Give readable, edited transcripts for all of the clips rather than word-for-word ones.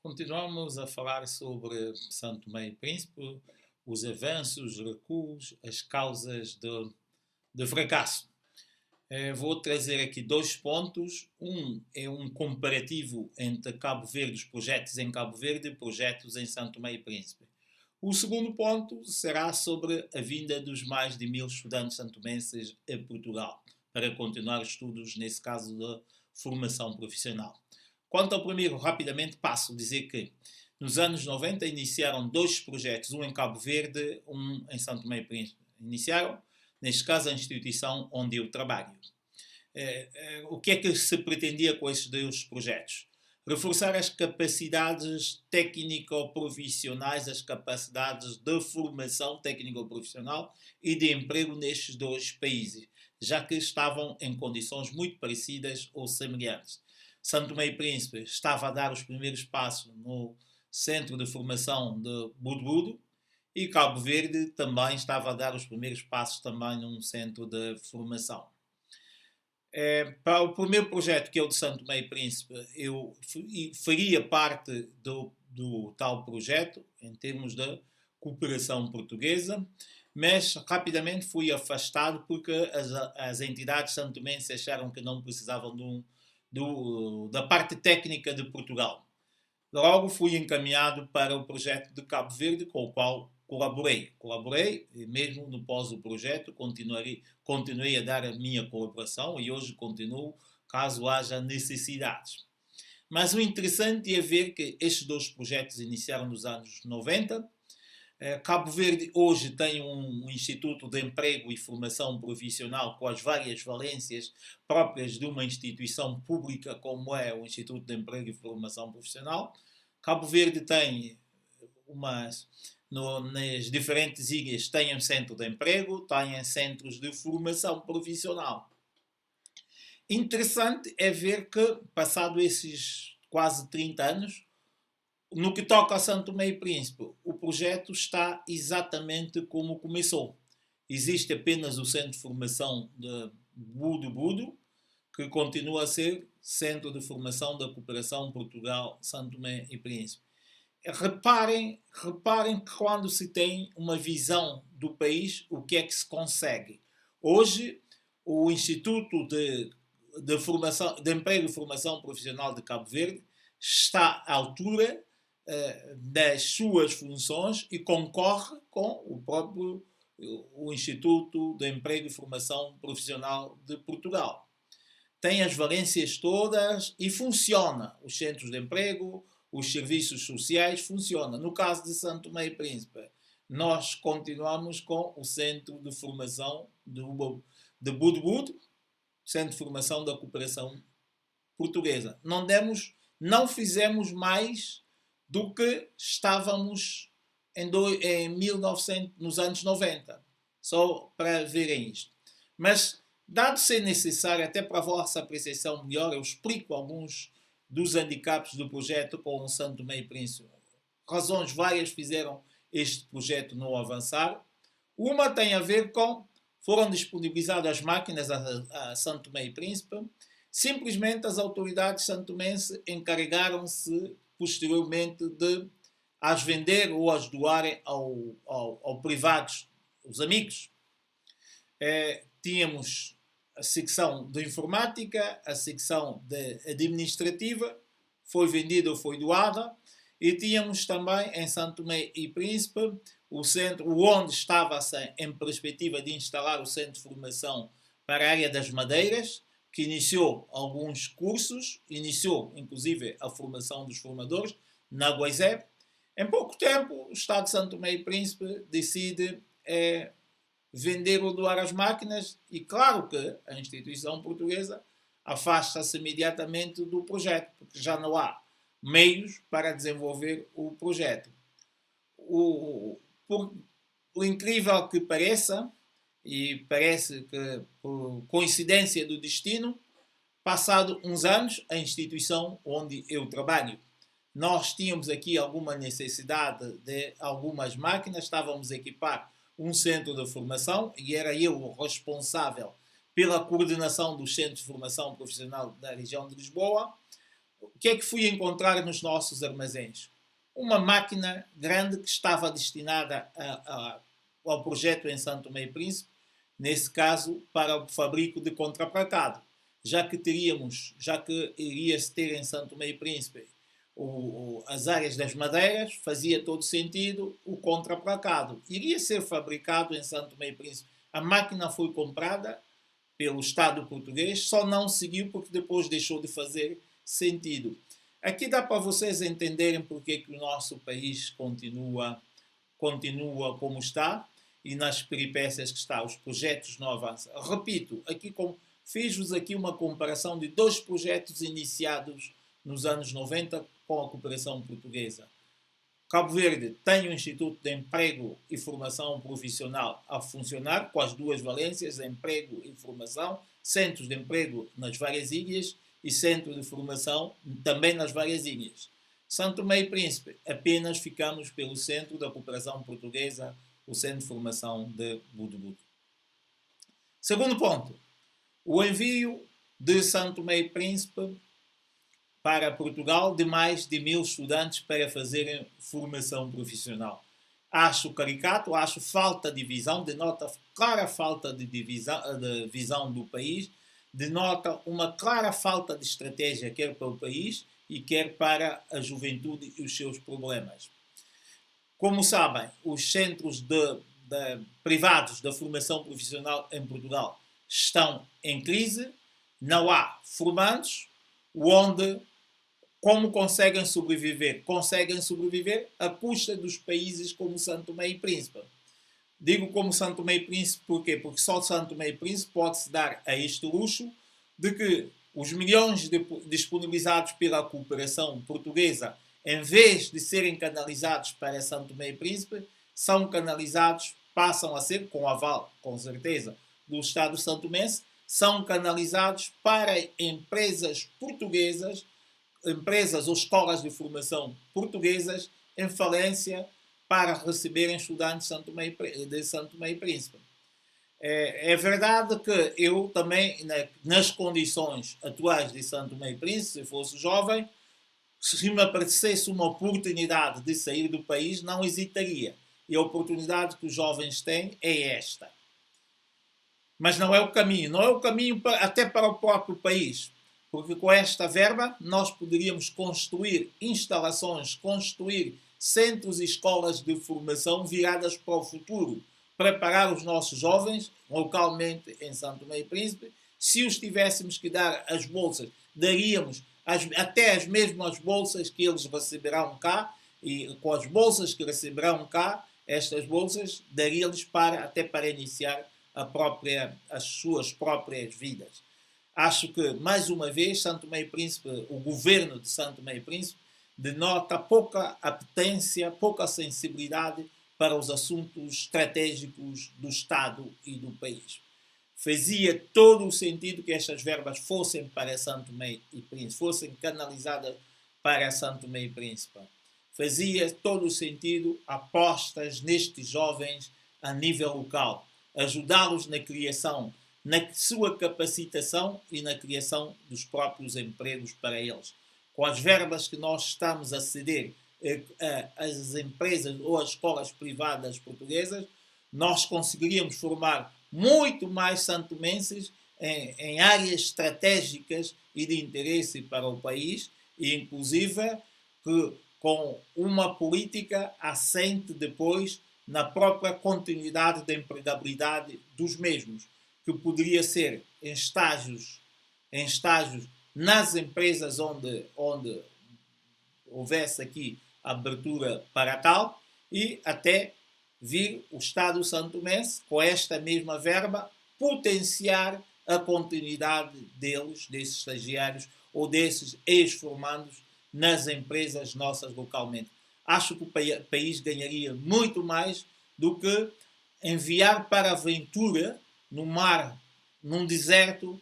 Continuamos a falar sobre São Tomé e Príncipe, os avanços, os recuos, as causas de fracasso. Vou trazer aqui dois pontos. Um é um comparativo entre Cabo Verde, os projetos em Cabo Verde e projetos em São Tomé e Príncipe. O segundo ponto será sobre a vinda dos mais de 1000 estudantes santomenses a Portugal, para continuar os estudos, nesse caso, da formação profissional. Quanto ao primeiro, rapidamente passo a dizer que nos anos 90 iniciaram dois projetos, um em Cabo Verde, um em São Tomé e Príncipe. Iniciaram, neste caso, a instituição onde eu trabalho. O que é que se pretendia com esses dois projetos? Reforçar as capacidades técnico-profissionais, as capacidades de formação técnico-profissional e de emprego nestes dois países, já que estavam em condições muito parecidas ou semelhantes. São Tomé e Príncipe estava a dar os primeiros passos no Centro de Formação de Budo e Cabo Verde também estava a dar os primeiros passos também num centro de formação. Para o primeiro projeto, que é o de São Tomé e Príncipe, eu faria parte do tal projeto, em termos de cooperação portuguesa, mas rapidamente fui afastado porque as entidades santomenses acharam que não precisavam da parte técnica de Portugal. Logo fui encaminhado para o projeto de Cabo Verde, com o qual colaborei e mesmo no pós do projeto continuei a dar a minha colaboração e hoje continuo caso haja necessidades. Mas o interessante é ver que estes dois projetos iniciaram nos anos 90. Cabo Verde hoje tem um Instituto de Emprego e Formação Profissional com as várias valências próprias de uma instituição pública como é o Instituto de Emprego e Formação Profissional. Cabo Verde tem nas diferentes ilhas tem um centro de emprego, tem centros de formação profissional. Interessante é ver que, passado esses quase 30 anos, no que toca a São Tomé e Príncipe, o projeto está exatamente como começou. Existe apenas o Centro de Formação de Budo, que continua a ser Centro de Formação da Cooperação Portugal, São Tomé e Príncipe. Reparem que quando se tem uma visão do país, o que é que se consegue? Hoje, o Instituto de Emprego e Formação Profissional de Cabo Verde está à altura das suas funções e concorre com o Instituto de Emprego e Formação Profissional de Portugal. Tem as valências todas e funciona. Os centros de emprego, os serviços sociais funcionam. No caso de São Tomé e Príncipe, nós continuamos com o Centro de Formação de Budo, Centro de Formação da Cooperação Portuguesa. Não fizemos mais do que estávamos nos anos 90. Só para verem isto. Mas, dado ser necessário, até para a vossa apreciação melhor, eu explico alguns dos handicaps do projeto com o São Tomé e Príncipe. Razões várias fizeram este projeto não avançar. Uma tem a ver com foram disponibilizadas as máquinas a São Tomé e Príncipe. Simplesmente as autoridades santomenses encarregaram-se posteriormente de as vender ou as doarem ao privados, os amigos. Tínhamos a secção de informática, a secção administrativa, foi vendida ou foi doada, e tínhamos também em São Tomé e Príncipe o centro onde estava-se em perspectiva de instalar o centro de formação para a área das madeiras, que iniciou alguns cursos, iniciou inclusive a formação dos formadores na Guaizé. Em pouco tempo, o Estado de São Tomé e Príncipe decide vender ou doar as máquinas e claro que a instituição portuguesa afasta-se imediatamente do projeto, porque já não há meios para desenvolver o projeto. Por incrível que pareça, e parece que por coincidência do destino, passado uns anos, a instituição onde eu trabalho, nós tínhamos aqui alguma necessidade de algumas máquinas, estávamos a equipar um centro de formação e era eu o responsável pela coordenação dos centros de formação profissional da região de Lisboa. O que é que fui encontrar nos nossos armazéns? Uma máquina grande que estava destinada ao projeto em Santo Tomé e Príncipe, nesse caso para o fabrico de contraplacado, já que iria-se ter em Santo Tomé e Príncipe as áreas das madeiras, fazia todo sentido o contraplacado. Iria ser fabricado em Santo Tomé e Príncipe. A máquina foi comprada pelo Estado português, só não seguiu porque depois deixou de fazer sentido. Aqui dá para vocês entenderem porque que o nosso país continua como está e nas peripécias que está, os projetos não avançam. Repito, fiz-vos aqui uma comparação de dois projetos iniciados nos anos 90 com a cooperação portuguesa. Cabo Verde tem o Instituto de Emprego e Formação Profissional a funcionar, com as duas valências, emprego e formação, centros de emprego nas várias ilhas e centro de formação também nas várias ilhas. Santo Tomé e Príncipe, apenas ficamos pelo centro da cooperação portuguesa, o centro de formação de Budubudu. Segundo ponto, o envio de Santo Tomé e Príncipe para Portugal de mais de 1000 estudantes para fazerem formação profissional. Acho caricato, acho falta de visão, denota clara falta de visão do país, denota uma clara falta de estratégia, quer para o país e quer para a juventude e os seus problemas. Como sabem, os centros privados da formação profissional em Portugal estão em crise, não há formandos, como conseguem sobreviver? Conseguem sobreviver à custa dos países como Santo Tomé e Príncipe. Digo como Santo Tomé e Príncipe porquê? Porque só Santo Tomé e Príncipe pode-se dar a este luxo de que os milhões disponibilizados pela cooperação portuguesa, em vez de serem canalizados para Santo Tomé e Príncipe, passam a ser, com aval, com certeza, do Estado santomense, são canalizados para empresas portuguesas, empresas ou escolas de formação portuguesas em falência para receberem estudantes de Santo Tomé e Príncipe. É verdade que eu também, nas condições atuais de Santo Tomé e Príncipe, se fosse jovem, se me aparecesse uma oportunidade de sair do país, não hesitaria. E a oportunidade que os jovens têm é esta. Mas não é o caminho. Não é o caminho até para o próprio país. Porque com esta verba nós poderíamos construir instalações, construir centros e escolas de formação viradas para o futuro. Preparar os nossos jovens, localmente em Santo Tomé e Príncipe. Se os tivéssemos que dar as bolsas, daríamos até as mesmas bolsas que eles receberão cá, e com as bolsas que receberão cá, estas bolsas daria-lhes até para iniciar as suas próprias vidas. Acho que, mais uma vez, Santo Tomé e Príncipe, o governo de Santo Tomé e Príncipe, denota pouca apetência, pouca sensibilidade para os assuntos estratégicos do Estado e do país. Fazia todo o sentido que estas verbas fossem para Santo Tomé e Príncipe, fossem canalizadas para Santo Tomé e Príncipe. Fazia todo o sentido apostas nestes jovens a nível local, ajudá-los na criação, na sua capacitação e na criação dos próprios empregos para eles. Com as verbas que nós estamos a ceder às empresas ou às escolas privadas portuguesas, nós conseguiríamos formar muito mais santomenses em áreas estratégicas e de interesse para o país, e inclusive com uma política assente depois na própria continuidade da empregabilidade dos mesmos, que poderia ser em estágios nas empresas onde houvesse aqui abertura para tal, e até vir o Estado santomense, com esta mesma verba, potenciar a continuidade desses estagiários ou desses ex-formandos nas empresas nossas localmente. Acho que o país ganharia muito mais do que enviar para a aventura no mar, num deserto,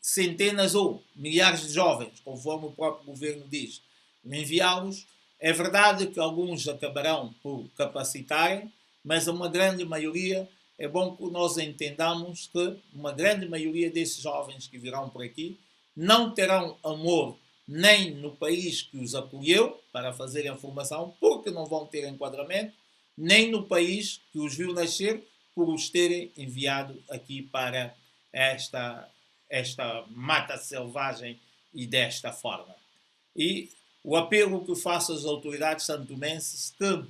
centenas ou milhares de jovens, conforme o próprio governo diz. Enviá-los, é verdade que alguns acabarão por capacitarem, mas uma grande maioria, é bom que nós entendamos que uma grande maioria desses jovens que virão por aqui não terão amor nem no país que os acolheu para fazerem a formação, porque não vão ter enquadramento, nem no país que os viu nascer, por os terem enviado aqui para esta mata selvagem e desta forma. E o apelo que faço às autoridades santomenses que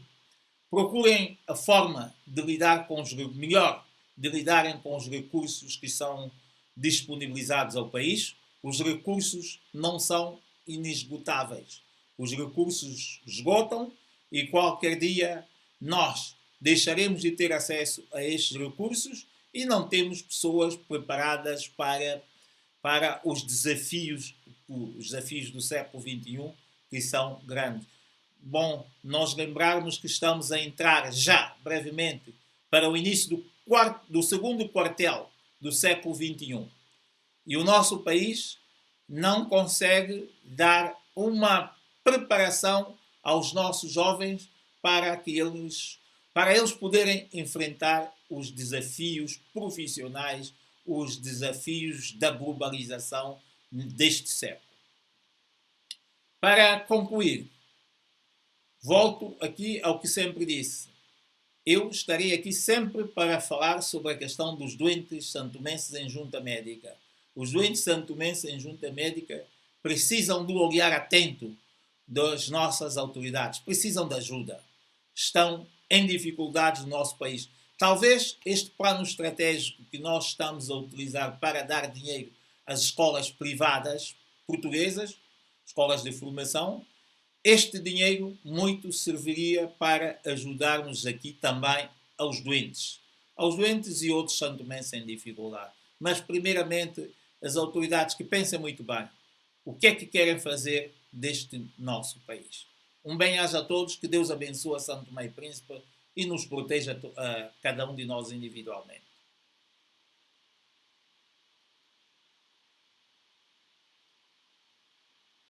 procurem a forma de lidar com os melhor, de lidarem com os recursos que são disponibilizados ao país. Os recursos não são inesgotáveis. Os recursos esgotam e qualquer dia nós deixaremos de ter acesso a estes recursos e não temos pessoas preparadas para os desafios do século XXI, que são grandes. Bom, nós lembrarmos que estamos a entrar já, brevemente, para o início do segundo quartel do século XXI. E o nosso país não consegue dar uma preparação aos nossos jovens para eles poderem enfrentar os desafios profissionais, os desafios da globalização deste século. Para concluir, volto aqui ao que sempre disse. Eu estarei aqui sempre para falar sobre a questão dos doentes santomenses em junta médica. Os doentes santomenses em junta médica precisam do olhar atento das nossas autoridades, precisam de ajuda. Estão em dificuldades no nosso país. Talvez este plano estratégico que nós estamos a utilizar para dar dinheiro às escolas privadas portuguesas, escolas de formação, este dinheiro muito serviria para ajudarmos aqui também aos doentes e outros santomenses em dificuldade. Mas, primeiramente, as autoridades que pensem muito bem o que é que querem fazer deste nosso país. Um bem-aja a todos, que Deus abençoe a Santo Tomé e Príncipe e nos proteja a cada um de nós individualmente.